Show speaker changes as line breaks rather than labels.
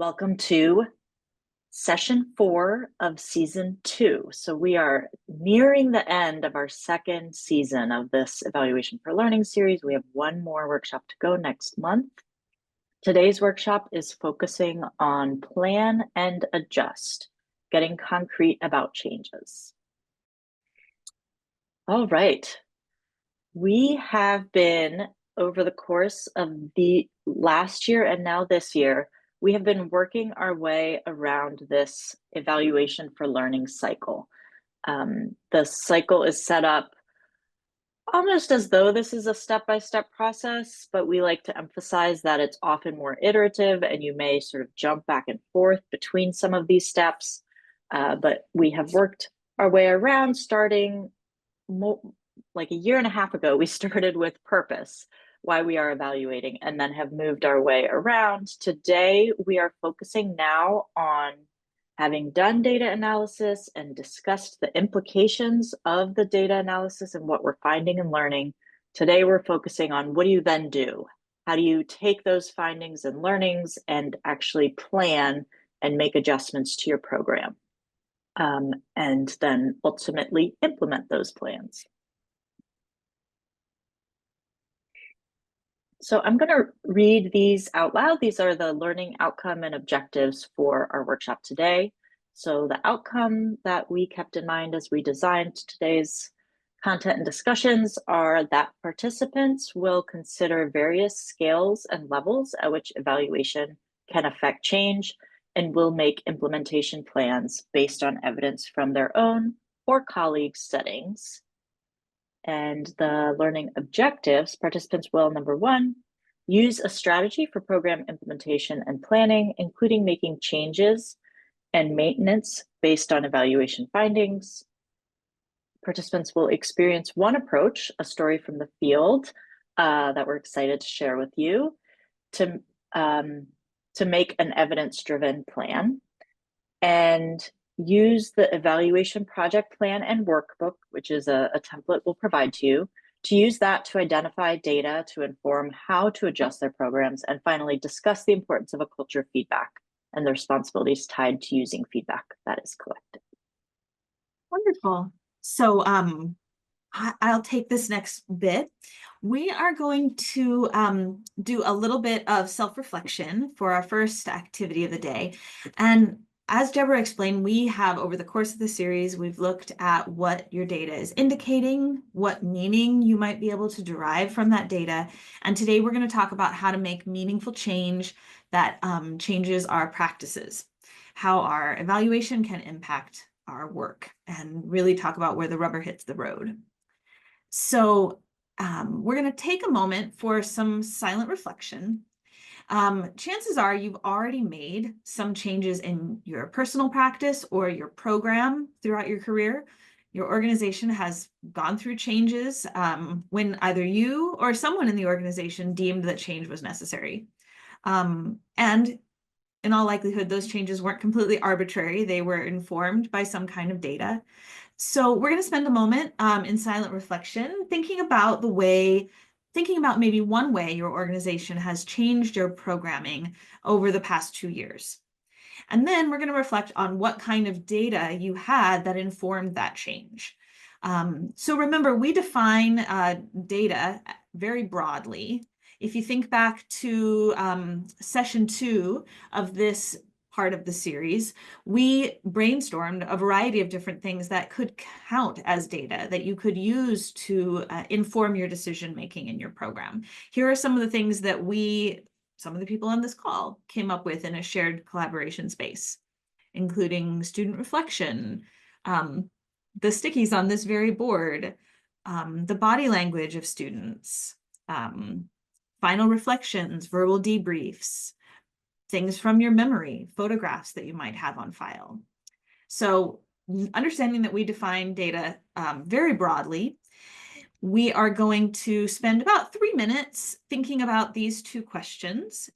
Welcome to session 4 of season 2. So we are nearing the end of our second season of this Evaluation for Learning series. We have one more workshop to go next month. Today's workshop is focusing on plan and adjust, getting concrete about changes. All right. We have been, over the course of the last year and now this year, we have been working our way around this evaluation for learning cycle. The cycle is set up almost as though this is a step-by-step process, but we like to emphasize that it's often more iterative and you may sort of jump back and forth between some of these steps. But we have worked our way around starting like a year and a half ago. We started with purpose, why we are evaluating, and then have moved our way around. Today, we are focusing now on having done data analysis and discussed the implications of the data analysis and what we're finding and learning. Today, we're focusing on what do you then do? How do you take those findings and learnings and actually plan and make adjustments to your program? And then ultimately implement those plans. So I'm going to read these out loud. These are the learning outcome and objectives for our workshop today. So the outcome that we kept in mind as we designed today's content and discussions are that participants will consider various scales and levels at which evaluation can affect change and will make implementation plans based on evidence from their own or colleagues' settings. And the learning objectives, participants will, number 1, use a strategy for program implementation and planning, including making changes and maintenance based on evaluation findings. Participants will experience one approach, a story from the field that we're excited to share with you, to make an evidence-driven plan, and use the evaluation project plan and workbook, which is a template we'll provide to you, to use that to identify data to inform how to adjust their programs, and finally discuss the importance of a culture of feedback and the responsibilities tied to using feedback that is collected.
Wonderful. So I'll take this next bit. We are going to do a little bit of self-reflection for our first activity of the day. And as Deborah explained, we have, over the course of the series, we've looked at what your data is indicating, what meaning you might be able to derive from that data. And today we're going to talk about how to make meaningful change that changes our practices, how our evaluation can impact our work, and really talk about where the rubber hits the road. So we're going to take a moment for some silent reflection. Chances are you've already made some changes in your personal practice or your program throughout your career. Your organization has gone through changes when either you or someone in the organization deemed that change was necessary. And in all likelihood, those changes weren't completely arbitrary. They were informed by some kind of data. So we're going to spend a moment in silent reflection, thinking about maybe one way your organization has changed your programming over the past 2 years. And then we're going to reflect on what kind of data you had that informed that change. So remember, we define data very broadly. If you think back to session 2 of this part of the series, we brainstormed a variety of different things that could count as data that you could use to inform your decision-making in your program. Here are some of the things that some of the people on this call came up with in a shared collaboration space, including student reflection, the stickies on this very board, the body language of students, final reflections, verbal debriefs, things from your memory, photographs that you might have on file. So understanding that we define data very broadly, we are going to spend about 3 minutes thinking about these 2 questions